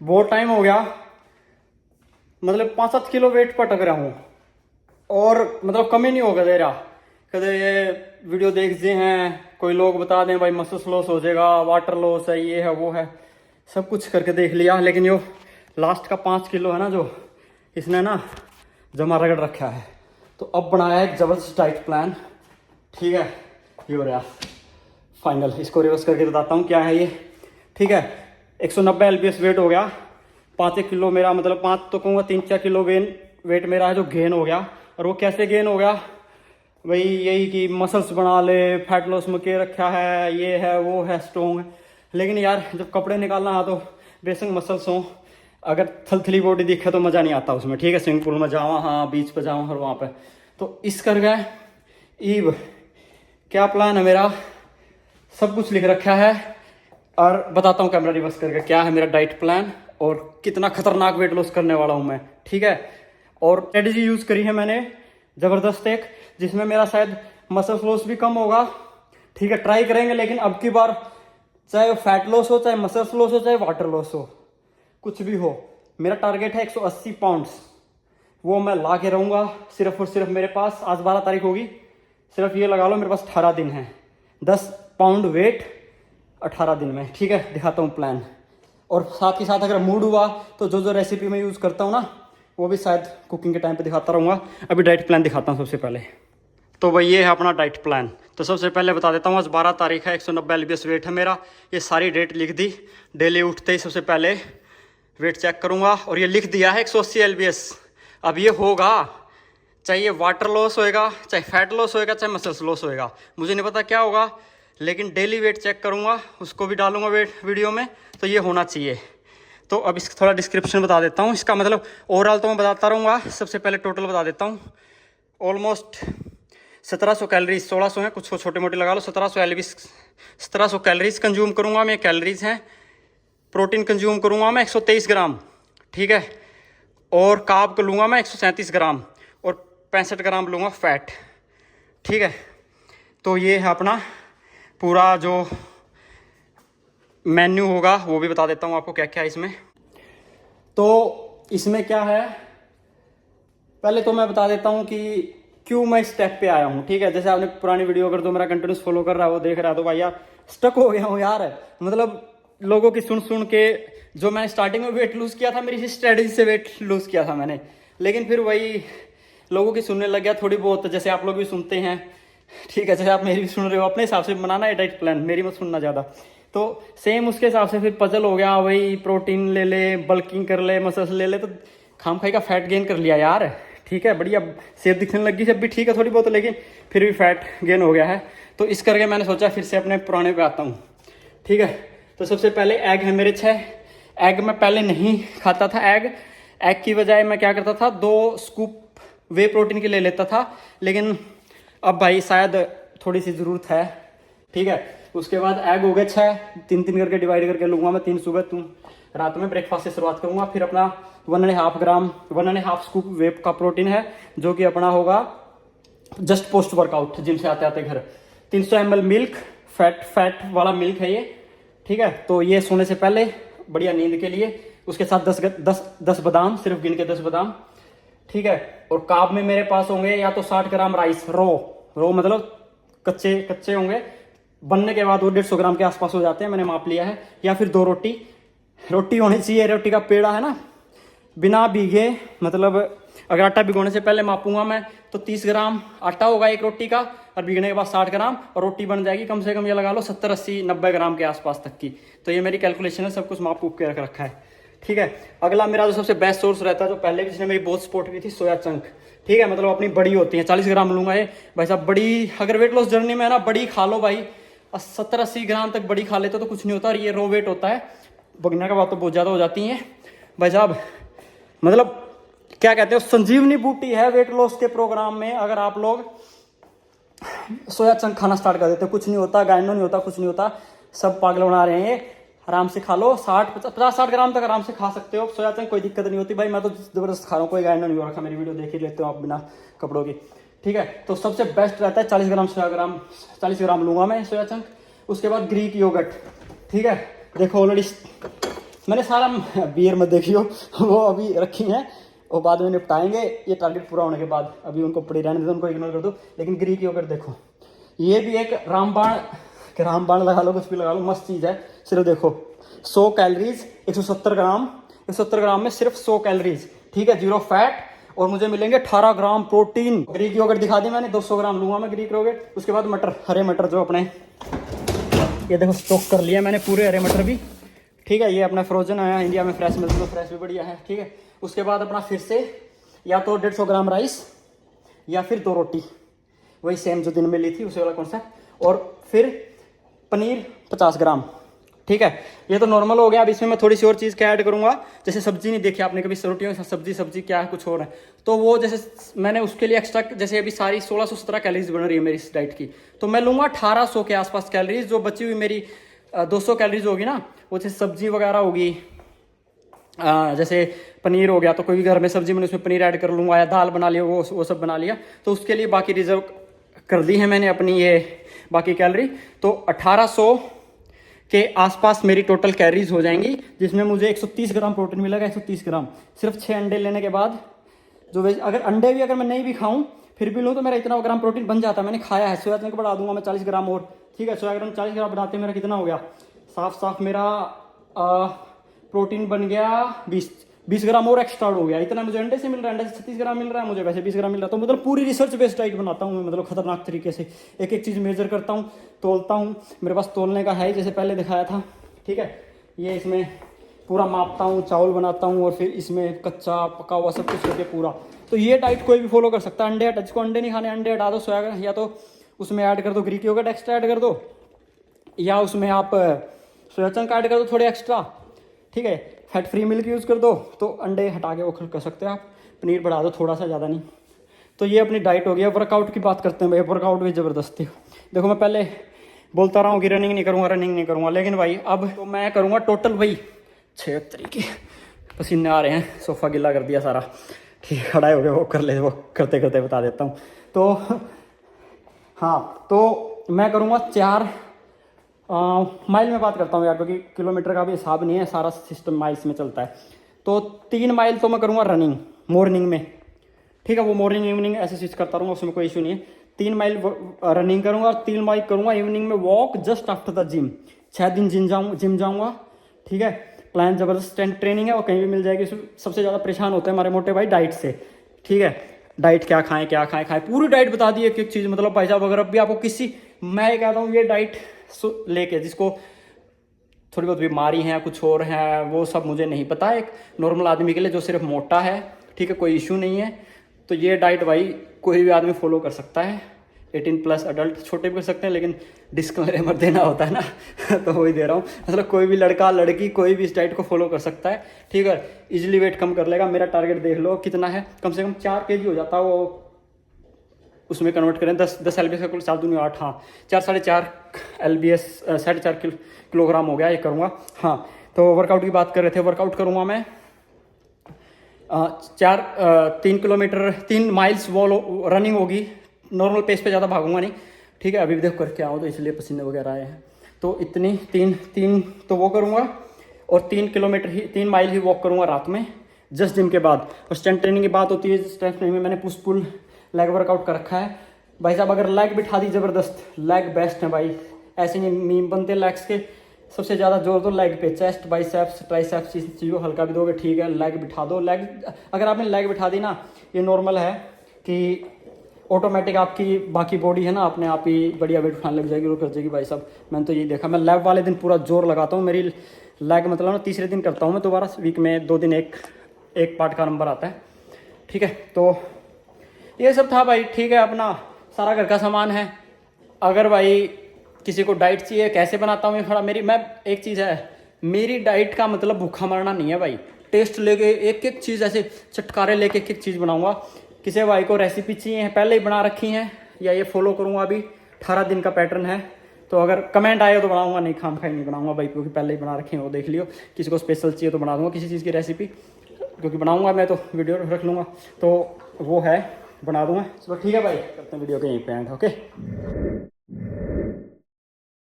बहुत टाइम हो गया, मतलब 5-7 किलो वेट पटक रहा हूँ और मतलब कमी नहीं होगा दे रहा। कदे ये वीडियो देखते हैं, कोई लोग बता दें भाई मसल्स लॉस हो जाएगा, वाटर लॉस है, ये है वो है, सब कुछ करके देख लिया, लेकिन यो लास्ट का 5 किलो है ना जो इसने ना जमा रगड़ रखा है। तो अब बनाया एक ज़बरदस्त डाइट प्लान। ठीक है, ये हो रहा फाइनल। इसको रिवर्स करके बताता हूँ क्या है ये। ठीक है, 190 LBS वेट हो गया, 5 किलो मेरा, मतलब 5 तो कहूँगा 3-4 किलो वेट मेरा है जो गेन हो गया। और वो कैसे गेन हो गया भाई, यही कि मसल्स बना ले, फैट लॉस में के रखा है, ये है वो है, स्ट्रॉन्ग है। लेकिन यार जब कपड़े निकालना है तो बेसिक मसल्स हों, अगर थलथली बॉडी दिखे तो मज़ा नहीं आता उसमें। ठीक है, स्विमिंग पूल में जाऊँ, हाँ बीच पे जाऊँ और वहाँ पे तो इस कर गए ईव। क्या प्लान है मेरा, सब कुछ लिख रखा है और बताता हूँ कैमरा रिवर्स करके क्या है मेरा डाइट प्लान और कितना खतरनाक वेट लॉस करने वाला हूँ मैं। ठीक है, और स्ट्रेटजी यूज़ करी है मैंने ज़बरदस्त एक, जिसमें मेरा शायद मसल लॉस भी कम होगा। ठीक है, ट्राई करेंगे, लेकिन अब की बार चाहे फैट लॉस हो, चाहे मसल लॉस हो, चाहे वाटर लॉस हो, कुछ भी हो, मेरा टारगेट है 180 पाउंड्स। वो मैं ला के रहूँगा सिर्फ और सिर्फ मेरे पास, आज 12 तारीख होगी, सिर्फ ये लगा लो मेरे पास 18 दिन है, 10 पाउंड वेट 18 दिन में। ठीक है, दिखाता हूँ प्लान। और साथ ही साथ अगर मूड हुआ तो जो जो रेसिपी मैं यूज़ करता हूँ ना, वो भी शायद कुकिंग के टाइम पे दिखाता रहूँगा। अभी डाइट प्लान दिखाता हूँ सबसे पहले। तो भाई ये है अपना डाइट प्लान। तो सबसे पहले बता देता हूँ, आज 12 तारीख है, 190 LBS वेट है मेरा। ये सारी डेट लिख दी, डेली उठते ही सबसे पहले वेट चेक करूँगा और ये लिख दिया है 180 LBS। अब ये होगा, चाहे ये वाटर लॉस होएगा, चाहे फैट लॉस होएगा, चाहे मसल्स लॉस होएगा, मुझे नहीं पता क्या होगा, लेकिन डेली वेट चेक करूँगा, उसको भी डालूंगा वेट वीडियो में, तो ये होना चाहिए। तो अब इसका थोड़ा डिस्क्रिप्शन बता देता हूँ, इसका मतलब ओवरऑल तो मैं बताता रहूँगा, सबसे पहले टोटल बता देता हूँ। ऑलमोस्ट 1700 कैलोरीज, 1600 हैं, कुछ छोटे मोटे लगा लो, 1700 कैलोरीज कंज्यूम करूँगा मैं, कैलोरीज हैं। प्रोटीन कंज्यूम करूँगा मैं 123 ग्राम। ठीक है, और कार्ब को लूँगा मैं 137 ग्राम और 65 ग्राम लूँगा फैट। ठीक है, तो ये है अपना पूरा जो मेन्यू होगा, वो भी बता देता हूँ आपको क्या क्या है इसमें। तो इसमें क्या है, पहले तो मैं बता देता हूँ कि क्यों मैं इस स्टेप पे आया हूँ। ठीक है, जैसे आपने पुरानी वीडियो अगर तो मेरा कंटिन्यूस फॉलो कर रहा है, वो देख रहा है, तो भाई यार स्टक हो गया हूँ यार। मतलब लोगों की सुन के, जो मैंने स्टार्टिंग में वेट लूज़ किया था, मेरी इसी स्ट्रेटजी से वेट लूज़ किया था मैंने, लेकिन फिर वही लोगों की सुनने लग गया थोड़ी बहुत, जैसे आप लोग भी सुनते हैं। ठीक है, जैसे आप मेरी भी सुन रहे हो, अपने हिसाब से बनाना है डाइट प्लान, मेरी मत सुनना ज़्यादा। तो सेम उसके हिसाब से फिर पजल हो गया, वही प्रोटीन ले ले, बल्किंग कर ले, मसल्स ले ले, तो खाम खाई का फैट गेन कर लिया यार। ठीक है, बढ़िया सेहत दिखने लगी, सब भी ठीक है थोड़ी बहुत, लेकिन फिर भी फैट गेन हो गया है। तो इस करके मैंने सोचा फिर से अपने पुराने पे आता हूँ। ठीक है, तो सबसे पहले एग है मेरे 6 एग। मैं पहले नहीं खाता था एग की बजाय मैं क्या करता था, 2 स्कूप वे प्रोटीन के ले लेता था, लेकिन अब भाई शायद थोड़ी सी ज़रूरत है। ठीक है, उसके बाद एग हो गए 6, 3-3 करके डिवाइड करके लूँगा मैं, 3 सुबह 3 रात में ब्रेकफास्ट से शुरुआत करूँगा। फिर अपना 1.5 स्कूप वेप का प्रोटीन है, जो कि अपना होगा जस्ट पोस्ट वर्कआउट, जिम से आते आते घर। 300 ml मिल्क, फैट वाला मिल्क है ये। ठीक है, तो ये सोने से पहले बढ़िया नींद के लिए। उसके साथ 10 बादाम, सिर्फ गिन के 10 बादाम। ठीक है, और कार्ब में मेरे पास होंगे या तो 60 ग्राम राइस रो मतलब कच्चे होंगे, बनने के बाद वो 150 ग्राम के आसपास हो जाते हैं, मैंने माप लिया है। या फिर 2 रोटी होनी चाहिए, रोटी का पेड़ा है ना, बिना भीगे, मतलब अगर आटा भिगोने से पहले मापूंगा मैं तो 30 ग्राम आटा होगा एक रोटी का, और भीगने के बाद 60 ग्राम, और रोटी बन जाएगी कम से कम ये लगा लो 70, 80, 90 ग्राम के आसपास तक की। तो ये मेरी कैलकुलेशन है, सब कुछ माप के रख रखा है। ठीक है, अगला मेरा जो सबसे बेस्ट सोर्स रहता है, जो पहले भी जिसने मेरी बहुत सपोर्ट की थी, सोया चंक। ठीक है, मतलब अपनी बड़ी होती है, 40 ग्राम लूंगा ये भाई साहब। बड़ी अगर वेट लॉस जर्नी में है ना, बड़ी खा लो भाई, 70-80 ग्राम तक बड़ी खा लेते तो कुछ नहीं होता। और ये रो वेट होता है, बगने के बाद तो बहुत ज़्यादा हो जाती हैं भाई साहब। मतलब क्या कहते हैं, संजीवनी बूटी है वेट लॉस के प्रोग्राम में। अगर आप लोग सोया चंक खाना स्टार्ट कर देते, कुछ नहीं होता, गाइनो नहीं होता, कुछ नहीं होता, सब पागल बना रहे हैं। आराम से खा लो, 50-60 ग्राम तक आराम से खा सकते हो सोया चंक, कोई दिक्कत नहीं होती भाई। मैं तो जबरदस्त खा रहा हूँ, कोई गाइनो नहीं हो रखा, मेरी वीडियो देख ही लेते हो आप बिना कपड़ों की। ठीक है, तो सबसे बेस्ट रहता है 40 ग्राम लूंगा मैं सोया चंक। उसके बाद ग्रीक योगर्ट। ठीक है, देखो ऑलरेडी मैंने सारा बियर में देखियो वो अभी रखी हैं और बाद में निपटाएंगे ये टारगेट पूरा होने के बाद। अभी उनको पड़ी रहने दो, उनको इग्नोर कर दो। लेकिन ग्रीक योगर्ट देखो, ये भी एक रामबाण लगा लो, कुछ भी लगा लो, मस्त चीज़ है। सिर्फ देखो 100 कैलोरीज, 170 ग्राम, 170 ग्राम में सिर्फ 100 कैलोरीज, ठीक है, 0 फैट, और मुझे मिलेंगे 18 ग्राम प्रोटीन। ग्रीक योगर्ट दिखा दी मैंने, 200 ग्राम लूंगा मैं ग्रीक योगर्ट। उसके बाद मटर, हरे मटर जो अपने ये देखो स्टॉक कर लिया मैंने पूरे हरे मटर भी, ठीक है। ये अपना फ्रोजन है, इंडिया में फ्रेश मिलता है तो फ्रेश भी बढ़िया है, ठीक है। उसके बाद अपना फिर से या तो 150 ग्राम राइस या फिर 2 रोटी, वही सेम जो दिन में ली थी उसी वाला कॉन्सेप्ट। और फिर पनीर 50 ग्राम, ठीक है। ये तो नॉर्मल हो गया। अब इसमें मैं थोड़ी सी और चीज़ क्या ऐड करूँगा, जैसे सब्जी नहीं देखी आपने कभी रोटियों में सब्जी क्या है, कुछ और है, तो वो जैसे मैंने उसके लिए एक्स्ट्रा, जैसे अभी सारी 1617 कैलोरीज बन रही है मेरी इस डाइट की, तो मैं लूँगा 1800 के आसपास कैलोरीज। जो बची हुई मेरी 200 कैलोरीज होगी ना, वो जैसे सब्जी वगैरह होगी, जैसे पनीर हो गया तो कोई भी घर में सब्जी मैंने उसमें पनीर ऐड कर लूँगा, या दाल बना लिया वो सब बना लिया, तो उसके लिए बाकी रिजर्व कर दी है मैंने अपनी ये बाकी कैलोरी। तो 1800 के आसपास मेरी टोटल कैलोरीज हो जाएंगी, जिसमें मुझे 130 ग्राम प्रोटीन मिलेगा। 130 ग्राम सिर्फ 6 अंडे लेने के बाद, जो अगर अंडे भी अगर मैं नहीं भी खाऊं फिर भी लूँ तो मेरा इतना ग्राम प्रोटीन बन जाता है। मैंने खाया है। सोयाबीन को बढ़ा दूंगा मैं 40 ग्राम और, ठीक है। सोयाबीन 40 ग्राम बनाते मेरा कितना हो गया, साफ मेरा प्रोटीन बन गया 20 ग्राम और एक्स्ट्रा हो गया। इतना मुझे अंडे से मिल रहा है, अंडे से 36 ग्राम मिल रहा है, मुझे वैसे 20 ग्राम मिल रहा है। तो मतलब पूरी रिसर्च बेस्ड डाइट बनाता हूँ मैं, मतलब खतरनाक तरीके से एक एक चीज़ मेजर करता हूँ, तोलता हूँ। मेरे पास तोलने का है जैसे पहले दिखाया था, ठीक है। ये इसमें पूरा मापता हूँ, चावल बनाता हूँ और फिर इसमें कच्चा पका हुआ सब कुछ करके पूरा। तो ये डाइट कोई भी फॉलो कर सकता है। अंडे हटा, जिसको अंडे नहीं खाने अंडे हटा दो, सोयाबीन या तो उसमें ऐड कर दो ग्रीक योगर्ट एक्स्ट्रा ऐड कर दो, या उसमें आप सोया चंक ऐड कर दो थोड़े एक्स्ट्रा, ठीक है। फैट फ्री मिल्क यूज़ कर दो, तो अंडे हटा के वो कर सकते हो आप। पनीर बढ़ा दो थोड़ा सा, ज़्यादा नहीं। तो ये अपनी डाइट हो गया। वर्कआउट की बात करते हैं भाई, वर्कआउट भी ज़बरदस्ती। देखो मैं पहले बोलता रहा हूँ कि रनिंग नहीं करूँगा, लेकिन भाई अब तो मैं करूँगा टोटल भाई 6 तरीके। पसीने आ रहे हैं, सोफ़ा गिला कर दिया सारा, ठीक है। खड़ा हो गया, वो कर ले, वो करते करते बता देता हूँ। तो हाँ, तो मैं करूँगा 4 माइल में बात करता हूँ यार, क्योंकि किलोमीटर का भी हिसाब नहीं है, सारा सिस्टम माइल्स में चलता है। तो 3 माइल तो मैं करूँगा रनिंग मॉर्निंग में, ठीक है। वो मॉर्निंग इवनिंग ऐसे स्विच करता रहूँगा, उसमें कोई इशू नहीं है। 3 माइल रनिंग करूँगा और 3 माइल करूँगा इवनिंग में walk just after the gym. 6 दिन जिम जाऊँगा, ठीक है। प्लान ज़बरदस्त ट्रेनिंग है, वो कहीं भी मिल जाएगी। सबसे ज़्यादा परेशान होते हैं हमारे मोटे भाई डाइट से, ठीक है। डाइट क्या खाएं पूरी डाइट बता दी एक एक चीज़। मतलब भाई साहब अगर अभी आपको किसी, मैं ये कहता हूँ ये डाइट लेके जिसको थोड़ी बहुत बीमारी है, कुछ और है, वो सब मुझे नहीं पता। एक नॉर्मल आदमी के लिए जो सिर्फ मोटा है, ठीक है, कोई इशू नहीं है, तो ये डाइट भाई कोई भी आदमी फॉलो कर सकता है। 18+ अडल्ट, छोटे भी कर सकते हैं, लेकिन डिस्क्लेमर देना होता है ना तो वही दे रहा हूँ। मतलब कोई भी लड़का लड़की कोई भी इस डाइट को फॉलो कर सकता है, ठीक है। इजीली वेट कम कर लेगा। मेरा टारगेट देख लो कितना है, कम से कम 4 kg हो जाता है वो, उसमें कन्वर्ट करें 10 LBS का कुल 4 दूनी 8, हाँ 4-4.5 LBS 4.5 किलोग्राम हो गया। ये करूँगा, हाँ। तो वर्कआउट की बात कर रहे थे, वर्कआउट करूँगा मैं 3 किलोमीटर 3 माइल्स वो रनिंग होगी। नॉर्मल पेस पे ज़्यादा भागूंगा नहीं, ठीक है। अभी भी देखो करके आऊँ तो इसलिए पसीने वगैरह आए हैं। तो इतनी 3 तो वो करूँगा, और 3 किलोमीटर ही 3 माइल ही वॉक करूँगा रात में जस्ट जिम के बाद। और स्ट्रेंथ ट्रेनिंग की बात होती है, स्ट्रेंथ ट्रेनिंग में मैंने पुश पुल लेग वर्कआउट कर रखा है भाई साहब। अगर लेग बिठा दी ज़बरदस्त, लेग बेस्ट है भाई। ऐसे नहीं मीम बनते लेग्स के, सबसे ज़्यादा जोर दो लेग पे। चेस्ट, बाइसेप्स, ट्राइसेप्स चीज़ों हल्का भी दोगे, ठीक है। लेग बिठा दो। लेग अगर आपने लेग बिठा दी ना, ये नॉर्मल है कि ऑटोमेटिक आपकी बाकी बॉडी है ना अपने आप ही बढ़िया वेट उठाने लग जाएगी और कर जाएगी भाई साहब। मैंने तो ये देखा। मैं लेग वाले दिन पूरा जोर लगाता हूँ। मेरी लेग मतलब ना तीसरे दिन करता हूँ मैं दोबारा, वीक में 2 दिन एक पार्ट का नंबर आता है, ठीक है। तो ये सब था भाई, ठीक है। अपना सारा घर का सामान है। अगर भाई किसी को डाइट चाहिए कैसे बनाता हूँ ये थोड़ा मैं एक चीज़ है, मेरी डाइट का मतलब भूखा मरना नहीं है भाई। टेस्ट लेके एक एक चीज़ ऐसे चटकारे लेके एक एक चीज़ बनाऊंगा। किसी भाई को रेसिपी चाहिए पहले ही बना रखी हैं, या ये फॉलो करूँगा, अभी 18 दिन का पैटर्न है, तो अगर कमेंट आए तो बनाऊंगा, नहीं खाम खाई नहीं बनाऊंगा भाई, क्योंकि पहले ही बना रखे हैं वो देख लियो। किसी को स्पेशल चाहिए तो बना दूंगा किसी चीज़ की रेसिपी, क्योंकि बनाऊंगा मैं तो वीडियो रख लूँगा, तो वो है बना दूंगा। चलो ठीक है भाई, करते हैं वीडियो के यहीं पे एंड, ओके।